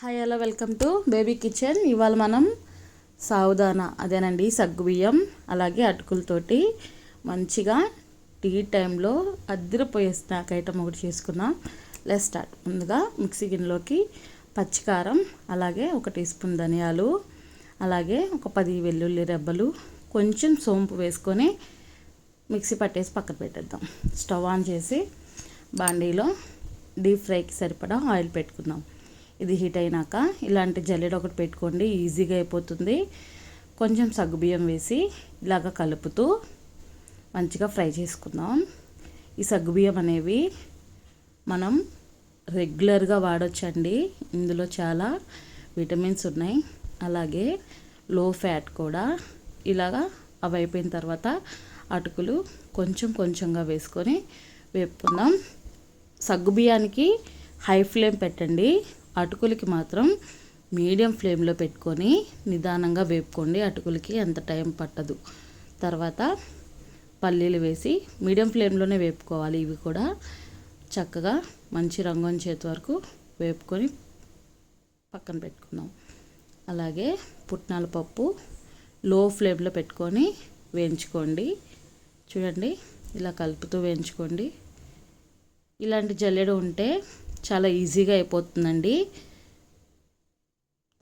Hi hello welcome to baby kitchen. ఇవాళ మనం సావుదానా అదేనండి సగ్గుబియ్యం అలాగే అటుకులతోటి మంచిగా టీ టైంలో అద్దరిపోయే స్నాక్ ఐటమ్ ఒకటి చేసుకుందాం. Let's start. ముందుగా మిక్సీ గిన్నెలోకి పచ్చికారం, అలాగే 1 టీ స్పూన్ ధనియాలు, అలాగే ఒక 10 వెల్లుల్లి రెబ్బలు, కొంచెం సోంపు వేసుకొని మిక్సీ పట్టేసి పక్కన పెట్టేద్దాం. స్టవ్ ఆన్ చేసి బాండీలో డీప్ ఫ్రైకి సరిపడా ఆయిల్ పెట్టుకుందాం. ఇది హీట్ అయినాక ఇలాంటి జల్లెడ ఒకటి పెట్టుకోండి, ఈజీగా అయిపోతుంది. కొంచెం సగ్గుబియ్యం వేసి ఇలాగ కలుపుతూ మంచిగా ఫ్రై చేసుకుందాం. ఈ సగ్గుబియ్యం అనేవి మనం రెగ్యులర్గా వాడొచ్చండి. ఇందులో చాలా విటమిన్స్ ఉన్నాయి, అలాగే లో ఫ్యాట్ కూడా. ఇలాగా అవి అయిపోయిన తర్వాత అటుకులు కొంచెం కొంచెంగా వేసుకొని వేపుకుందాం. సగ్గుబియ్యానికి హై ఫ్లేమ్ పెట్టండి, అటుకులకి మాత్రం మీడియం ఫ్లేమ్లో పెట్టుకొని నిదానంగా వేపుకోండి. అటుకులకి అంత టైం పట్టదు. తర్వాత పల్లీలు వేసి మీడియం ఫ్లేమ్లోనే వేపుకోవాలి. ఇవి కూడా చక్కగా మంచి రంగు వచ్చేంత వరకు వేపుకొని పక్కన పెట్టుకుందాం. అలాగే పుట్నాల పప్పు లో ఫ్లేమ్లో పెట్టుకొని వేయించుకోండి. చూడండి, ఇలా కలుపుతూ వేయించుకోండి. ఇలాంటి జల్లెడ ఉంటే చాలా ఈజీగా అయిపోతుందండి.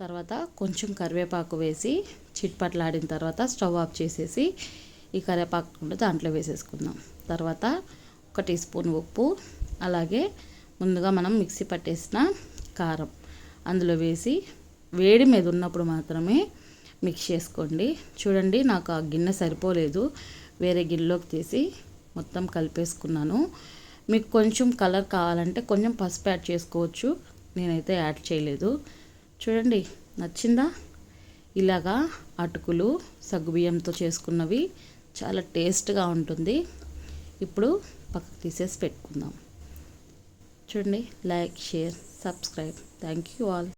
తర్వాత కొంచెం కరివేపాకు వేసి చిట్పట్లాడిన తర్వాత స్టవ్ ఆఫ్ చేసేసి ఈ కరివేపాకు కూడా దాంట్లో వేసేసుకుందాం. తర్వాత 1 టీ స్పూన్ ఉప్పు, అలాగే ముందుగా మనం మిక్సీ పట్టేసిన కారం అందులో వేసి వేడి మీద ఉన్నప్పుడు మాత్రమే మిక్స్ చేసుకోండి. చూడండి, నాకు ఆ గిన్నె సరిపోలేదు, వేరే గిన్నెలోకి తీసి మొత్తం కలిపేసుకున్నాను. మీకు కొంచెం కలర్ కావాలంటే కొంచెం పసుపు యాడ్ చేసుకోవచ్చు, నేనైతే యాడ్ చేయలేదు. చూడండి, నచ్చిందా? ఇలాగా అటుకులు సగ్గుబియ్యంతో చేసుకున్నవి చాలా టేస్ట్గా ఉంటుంది. ఇప్పుడు పక్కకు తీసేసి పెట్టుకుందాం. చూడండి, like, share, subscribe. Thank you all.